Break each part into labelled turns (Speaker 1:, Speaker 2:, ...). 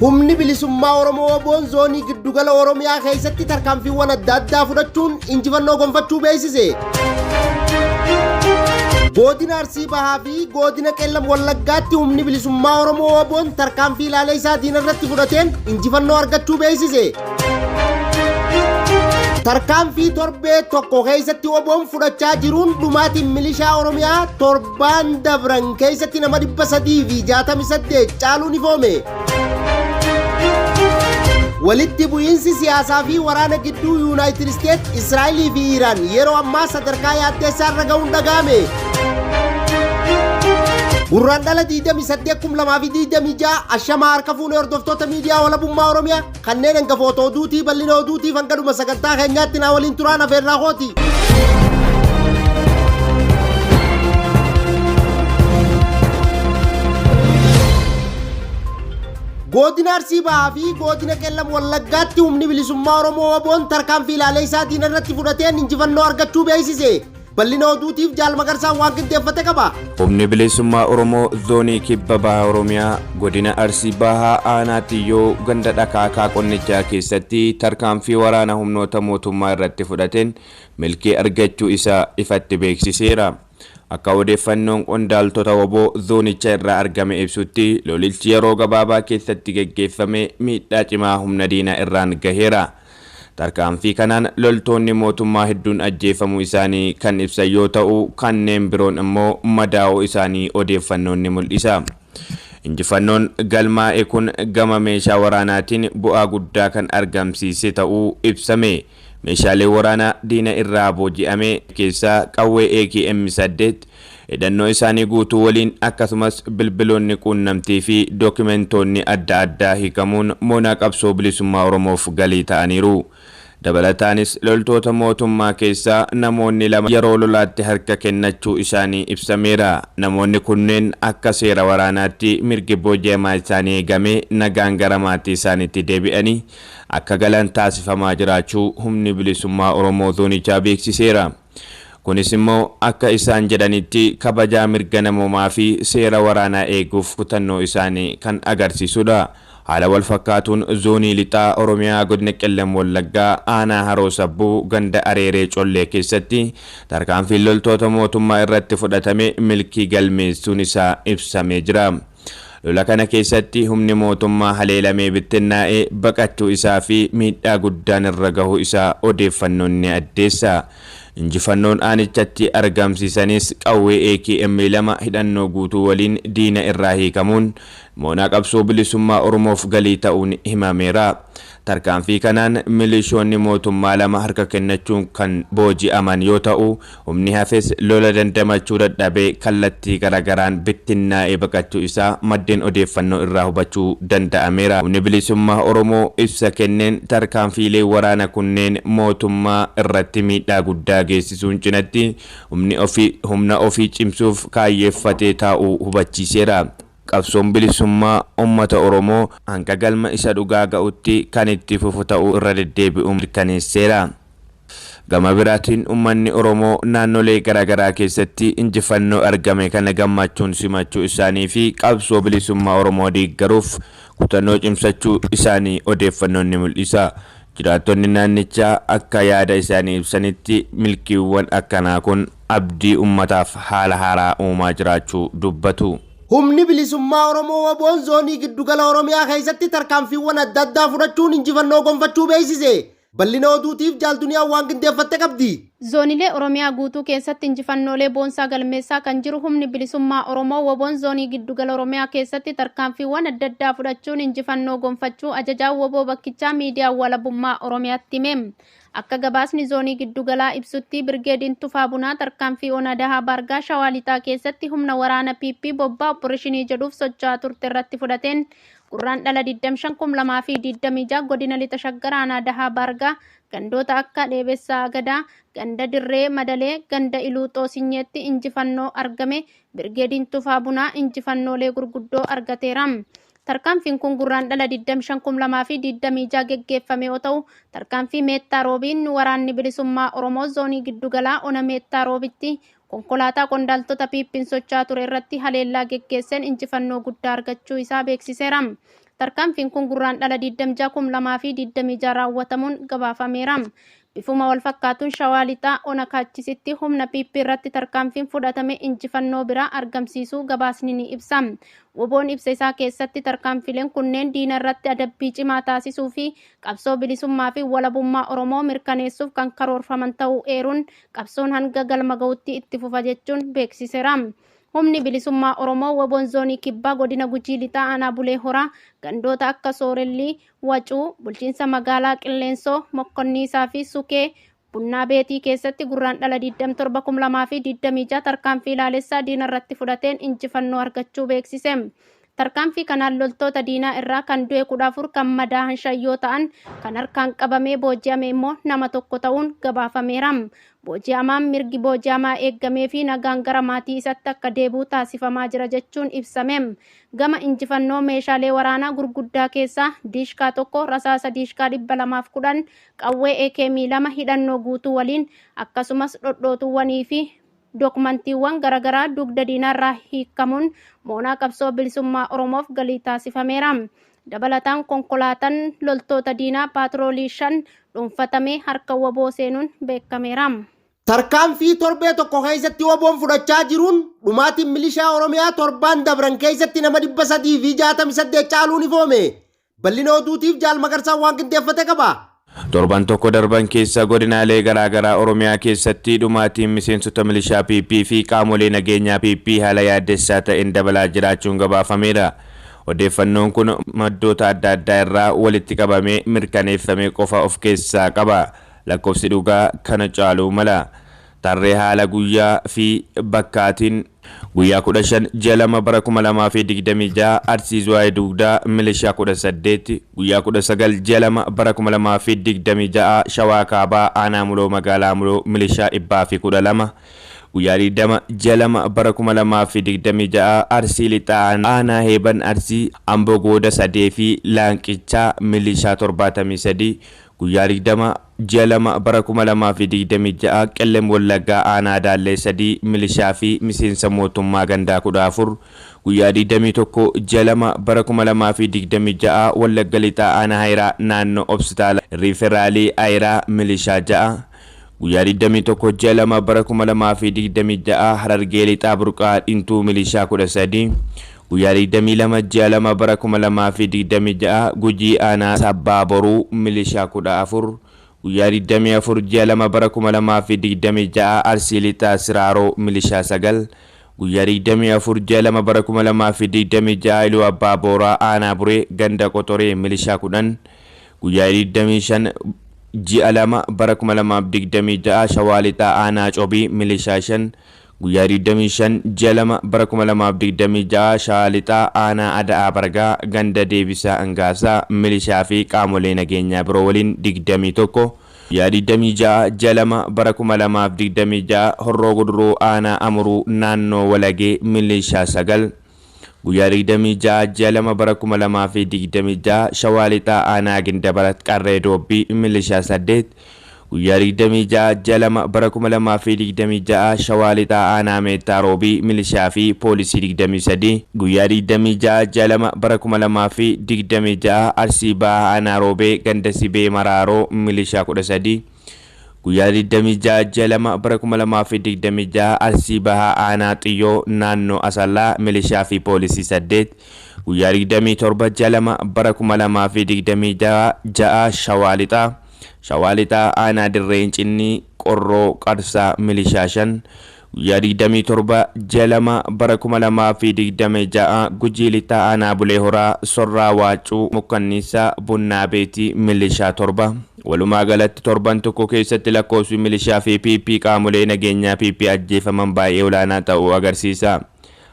Speaker 1: humni bilisummaa Oromoo WBO'n zoonii giddugala Oromiyaa keessatti tarkaanfiiwwan adda addaa fudhachuun injifannoo gonfachuu beeksise. Godina Arsii Bahaa fi Godina Qellam Wallaggaatti humni bilisummaa Oromoo WBO'n tarkaanfii ilaalee isaa diinarratti fudhateen injifannoo argachuu beeksise. Tarkaanfii torbee tokko keessatti WBO'n fudhachaa jiruun dhumaatiin milishaa Oromiyaa torbaan dabran keessatti nama 368 caaluun ifoome. walitti bu'iinsi siyaasaa fi waraana gidduu United States, Israel fi Iran yeroo ammaa sadarkaa yaaddeessaa irra ga'uun dhaga'ame. Gurraandhala 28,2026 ashamaa harka fuunee hordoftoota miidiyaa walabummaa Oromiyaa kanneen hangafoota oduutii bal'ina oduutii fangaduma sagantaa keenyaatti na waliin turaan afeerraa kooti. Godina Arsii Bahaa fi Godina Qellam Wallaggaatti humni bilisummaa Oromoo WBO'n tarkaanfii ilaalee isaa diinarratti fudhateen injifannoo argachuu beeksise. Bal'ina oduutiif Jaal Magarsaan waan qindeeffate qaba.
Speaker 2: Humni bilisummaa Oromoo zoonii kibba bahaa Oromiyaa godina Arsii Bahaa aanaa Tiyyoo ganda dhakaakaa qonnichaa keessatti tarkaanfii waraana humnoota mootummaa irratti fudhateen milkii argachuu isaa ifatti beeksiseera. Akka odeeffannoon qondaaltota WBO zoonicha irraa argame ibsutti lolichi yeroo gabaabaa keessatti geggeeffame miidhaa cimaa humna diinaa irraan gaheera. Tarkaanfii kanaan loltoonni mootummaa hedduun ajjeefamuu isaanii kan ibsan yoo ta'u kanneen biroon immoo madaa'uu isaanii odeeffannoon ni mul'isa. Injifannoon galmaa'e kun gama meeshaa waraanaatiin bu'aa guddaa kan argamsiise ta'uu ibsame. Meeshaalee waraanaa diina irraa booji'ame keessaa qawwee AKM8 hidhannoo isaanii guutuu waliin akkasumas bilbiloonni quunnamtii fi dookimentoonni adda addaa hiikamuun moonaa qabsoo bilisummaa Oromoof galii ta'aniiru. Dabalataanis loltoota mootummaa keessaa namoonni lama yeroo lolaatti harka kennachuu isaanii ibsameera. Namoonni kunneen akka seera waraanaatti mirgi booji'amaa isaanii eegame nagaan gara maatii isaaniitti deebi'anii akka galan taasifamaa jiraachuu humni bilisummaa Oromoo zoonichaa beeksiseera. Kunis immoo akka isaan jedhanitti kabajaa mirga namoomaa fi seera waraanaa eeguuf kutannoo isaanii kan agarsiisudha. Haala wal fakkaatuun zoonii lixaa Oromiyaa godina Qellam Wallaggaa aanaa Haroo Sabbuu ganda Areeree Collee keessatti tarkaanfiin loltoota mootummaa irratti fudhatame milkii galmeessuun isaa ibsamee jira. Lola kana keessatti humni mootummaa haleelamee bittinnaa'ee baqachuu isaa fi miidhaa guddaan irra gahuu isaa odeeffannoon ni addeessa. Injifannoon aanichatti argamsiisanis qawwee AKM2 hidhannoo guutuu waliin diina irraa hiikamuun moonaa qabsoo bilisummaa Oromoof galii ta'uun himameera. Tarkaanfii kanaan milishoonni mootummaa lama harka kennachuun kan booji'aman yoo ta'u humni hafes lola dandamachuu dadhabee kallattii garagaraan bittinnaa'ee baqachuu isaa maddeen odeeffannoo irraa hubachuu danda'ameera. Humni bilisummaa Oromoo ibsa kenneen tarkaanfiilee waraana kunneen mootummaa irratti miidhaa guddaa geessisuun cinatti humna ofii cimsuuf kaayyeeffatee taa'uu hubachiiseera. Qabsoon bilisummaa uummata Oromoo hanga galma isa dhugaa ga'utti kan itti fufu ta'uu irra deddeebi'uun mirkaneesseera. Gama biraatiin uummanni Oromoo naannolee garaagaraa keessatti injifannoo argame kana gammachuun simachuu isaanii fi qabsoo bilisummaa Oromoo deeggaruuf kutannoo cimsachuu isaanii odeeffannoon ni mul'isa. Jiraattonni naannichaa akka yaada isaanii ibsanitti milkiiwwan akkanaa kun abdii uummataaf haala haaraa uumaa jiraachuu dubbatu.
Speaker 1: Humni bilisummaa Oromoo WBO'n zoonii giddugala Oromiyaa keessatti tarkaanfiiwwan adda addaa fudhachuun injifannoo gonfachuu beeksise. Bal'ina oduutiif Jaal Duniyaa waan qindeeffatte qabdi.
Speaker 3: Zoonilee Oromiyaa guutuu keessatti injifannoolee boonsaa galmeessaa kan jiru humni bilisummaa Oromoo WBO'n zoonii giddugala Oromiyaa keessatti tarkaanfiiwwan adda addaa fudhachuun injifannoo gonfachuu ajajaa WBO bakkichaa miidiyaa walabummaa Oromiyaatti hime. Akka gabaasni zoonii giddugalaa ibsutti Birgeediin Tufaa Bunaa tarkaanfii Ona Dahaa Baargaa Shawaa Lixaa keessatti humna waraana PP bobbaa opereeshinii jedhuuf socho'aa turte irratti fudhateen Gurraandhala 25,2026 godina Lixa Shaggar Aanaa Dahaa Baargaa gandoota akka Dheebessaa Agadaa, ganda Dirree Madalee, ganda Iluu Xoosinyeetti injifannoo argame. Birgeediin Tufaa Bunaa injifannoolee gurguddoo argateera. Tarkaanfiin kun Gurraandhala 25,2026 geggeeffame yoo ta'u tarkaanfii Meettaa Roobiin waraanni bilisummaa Oromoo zoonii giddugalaa Ona Meettaa Roobitti konkolaataa qondaaltota PP'n socho'aa ture irratti haleellaa geggeessan injifannoo guddaa argachuu isaa beeksiseera. Tarkaanfiin kun gurraandhala 26,2026 raawwatamuun gabaafameera. Bifuma wal fakkaatuun Shawaa Lixaa Ona Kaachisitti humna PP irratti tarkaanfiin fudhatame injifannoo biraa argamsiisuu gabaasni ni ibsa. Woboon ibsa isaa keessatti tarkaanfileen kunneen diina irratti adabbii cimaa taasisuu fi qabsoo bilisummaa fi walabummaa Oromoo mirkaneessuuf kan karoorfaman ta'uu eeruun qabsoon hanga galma ga'utti itti fufa jechuun beeksiseera. Humni bilisummaa Oromoo woboon zoonii kibbaa godina Gujii Lixaa aanaa Bulee Horaa gandoota akka Soorellii, Wacuu, bulchiinsa magaalaa Qilleensoo, Mokkonniisaa fi Sukee Bunnaa Beetii keessatti gurraandhala 27,2026 tarkaanfii ilaalessaa diina irratti fudhateen injifannoo argachuu beeksise. Tarkaanfii kanaan loltoota diinaa irraa kan du'e 14 kan madaa'an shayyoo ta'an kan harkaan qabamee booji'ame immoo nama tokko ta'uun gabaafameera. Booji'amaan mirgi booji'amaa eeggamee fi nagaan gara maatii isaatti akka deebi'u taasifamaa jira jechuun ibsame. Gama injifannoo meeshaalee waraanaa gurguddaa keessaa diishkaa tokko, rasaasa diishkaa 210, qawwee AK-2 hidhannoo guutuu waliin akkasumas dhodhootuwwanii fi dokumantiiwwan garaagaraa dugda diinaarraa hiikamuun moonaa qabsoo bilisummaa Oromoof galii taasifameera. Dabalataan konkolaataan loltoota diinaa paatroolii 5 dhuunfatamee harka woboo seenuun beekameera.
Speaker 1: Tarkaanfii torbee tokko keessatti woboon fudhachaa jiruun dhumaatiin milishaa Oromiyaa torbaan dabran keessatti nama 368 caaluun ifoome. Bal'ina oduutiif Jaal Magarsaan waan qindeeffate qaba.
Speaker 2: Torban tokko darban keessa godinaalee garaagaraa Oromiyaa keessatti dhumaatiin miseensota milishaa PP fi qaamolee nageenyaa PP haala yaaddessaa ta'een dabalaa jiraachuun gabaafameera. Odeeffannoon kun maddoota adda addaa irraa walitti qabamee mirkaneeffamee qofa of keessaa qaba. Lakkoofsi dhugaa kana caaluu mala. Tarree haala guyyaa fi bakkaatiin guyyaa 15 ji'a 2 bara 2026 Arsii Zuwaayee Dugdaa milishaa 18, guyyaa 19 ji'a 2 bara 2026 Shawaa Kaabaa aanaa Muloo magaalaa Muloo milishaa 112, guyyaa 20 ji'a 2 bara 2026 Arsii Lixaa aanaa Heeban Arsii Amboo Gooda 3 fi Laanqichaa milishaa 73, guyyaa 20 ji'a 2 bara 2026 Qellem Wallaggaa aanaa Daallee 3 milishaa fi miseensa mootummaa gandaa 14, guyyaa 21 ji'a 2 bara 2026 Wallagga Lixaa aanaa Hayiraa naannoo Obstaala Riiferaalii Hayiraa milishaa 6, guyyaa 21 ji'a 2 bara 2026 Harargee Lixaa Burqaa Dhintuu milishaa 13, guyyaa 22 ji'a 2 bara 2026 Gujii aanaa Sabbaa Boruu milishaa 14, guyyaa 24 ji'a 2 bara 2026 Arsii Lixaa Siraaroo milishaa 9, guyyaa 24 ji'a 2 bara 2026 Iluu Abbaa Booraa aanaa Buree ganda Qotoree milishaa 10, guyyaa 25 ji'a 2 bara 2026 Shawaa Lixaa aanaa Cobii milishaa 5, guyyaa 25 ji'a 2 bara 2026 Shawaa Lixaa aanaa Ada'aa Bargaa ganda Deebisaa Angaasaa milishaa fi qaamolee nageenyaa biroo waliin 21, guyyaa 26 ji'a 2 bara 2026 Horroo Guduruu aanaa Amuruu naannoo Walagee milishaa 9, guyyaa 26 ji'a 2 bara 2026 Shawaa Lixaa aanaa Gindabarat Qarree Doobbii milishaa 8, guyyaa 26 ji'a 2 bara 2026 Shawaa Lixaa aanaa Meettaa Roobii milishaa fi poolisii 23, guyyaa 26 ji'a 2 bara 2026 Arsii Bahaa aanaa Roobee ganda Sibee Maraaroo milishaa 13, guyyaa 26 ji'a 2 bara 2026 Arsii Bahaa aanaa Xiyyoo naannoo Asallaa milishaa fi poolisii 8, guyyaa 27 ji'a 2 bara 2026 Shawaa Lixaa aanaa Dirreen Cinnii Qorroo Qarsaa milishaa 5, guyyaa 27 ji'a 2 bara 2026 Gujii Lixaa aanaa Bulee Horaa Sorraa Waacuu Mukkanniisaa Bunnaa Beetii milishaa 7. Walumaa galatti torban tokko keessatti lakkoofsi milishaa fi PP qaamolee nageenyaa PP ajjeefaman baay'ee olaanaa ta'uu agarsiisa.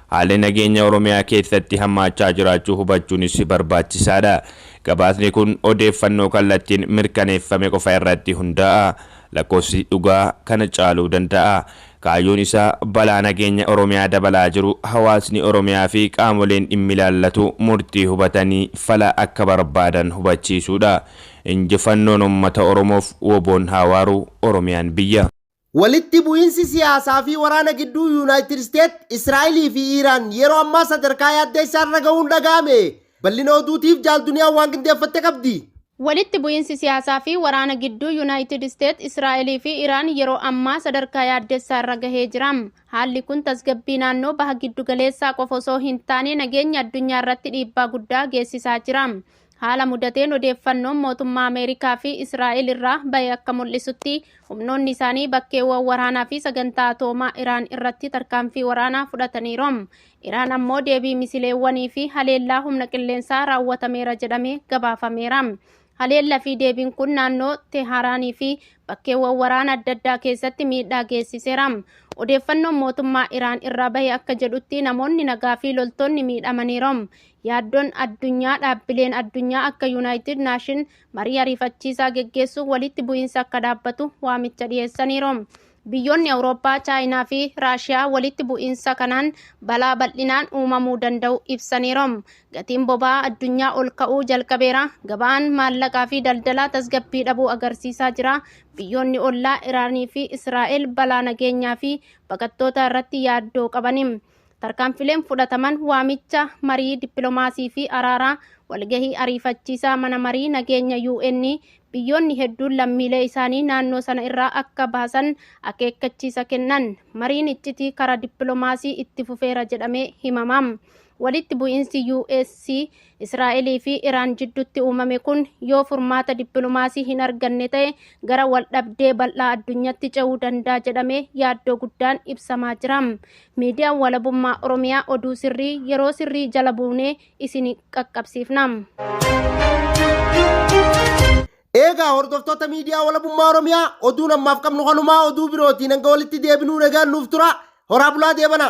Speaker 2: Haalli nageenya Oromiyaa keessatti hammaachaa jiraachuu hubachuunis barbaachisaadha. Gabaasni kun odeeffannoo kallattiin mirkaneeffame qofa irratti hundaa'a. Lakkoofsi dhugaa kana caaluu danda'a. Kaayyoon isaa balaa nageenya Oromiyaa dabalaa jiru hawaasni Oromiyaa fi qaamoleen dhimmi ilaallatu murtii hubatanii fala akka barbaadan hubachiisuudha. Injifannoon uummata Oromoof woboon hawaaru Oromiyaan biyya.
Speaker 1: Walitti bu'iinsi siyaasaa fi waraana gidduu Yuunaayitid Isteet, Israa'elii fi Iiraan yeroo ammaa sadarkaa yaaddeessaa irra ga'uun dhaga'ame. bal'ina oduutiif jaal duniyaa waan qindeeffatte qabdi.
Speaker 3: Walitti bu'iinsi siyaasaa fi waraana gidduu Yuunaayitid Isteet, Israa'elii fi Iraan yeroo ammaa sadarkaa yaaddessaa irra gahee jira. Haalli kun tasgabbii naannoo baha giddu galeessaa qofa osoo hin taane nageenya addunyaa irratti dhiibbaa guddaa geessisaa jira. Haala mudateen odeeffannoon mootummaa Ameerikaa fi Israa'el irraa bahe akka mul'isutti humnoonni isaanii bakkeewwan waraanaa fi sagantaa atoomaa Iraan irratti tarkaanfii waraanaa fudhataniiru. Iraan ammoo deebii misileewwanii fi haleellaa humna qilleensaa raawwatameera jedhamee gabaafameera. Haleellaa fi deebiin kun naannoo Teheraanii fi bakkeewwan waraana adda addaa keessatti miidhaa geessiseera. Odeeffannoon mootummaa Iraan irraa bahe akka jedhutti namoonni nagaa fi loltoonni miidhamaniiru. Yaaddoon addunyaa dhaabbileen addunyaa akka Yuunaayitid Naashin marii ariifachiisaa geggeessuun walitti bu'iinsa akka dhaabbatu waamicha dhiyeessaniiru. Biyyoonni Awurooppaa, Chaayinaa fi Raashiyaa walitti bu'iinsa kanaan balaa bal'inaan uumamuu danda'u ibsaniiru. Gatiin boba'aa addunyaa ol ka'uu jalqabeera. Gabaan maallaqaa fi daldalaa tasgabbii dhabuu agarsiisaa jira. Biyyoonni ollaa Iraanii fi Israa'el balaa nageenyaa fi baqattoota irratti yaaddoo qabani. Tarkaanfileen fudhataman waamicha marii dippiloomaasii fi araaraa walgahii ariifachiisaa mana marii nageenya UN biyyoonni hedduun lammiilee isaanii naannoo sana irraa akka baasan akeekkachiisa kennan. Mariin iccitii karaa dippiloomaasii itti fufeera jedhamee himama. Walitti bu'iinsi US, Israa'elii fi Iraan jidduutti uumame kun yoo furmaata dippiloomaasii hin arganne ta'e gara waldhabdee bal'aa addunyaatti ce'uu danda'a jedhamee yaaddoo guddaan ibsamaa jira. Miidiyaan walabummaa Oromiyaa oduu sirrii yeroo sirrii jala buunee isin qaqqabsiifna.
Speaker 1: Eegaa hordoftoota miidiyaa walabummaa Oromiyaa oduun ammaaf qabnu kanumaa oduu birootiin hanga walitti deebinuu nagaan nuuf tura. Horaa bulaa deebana.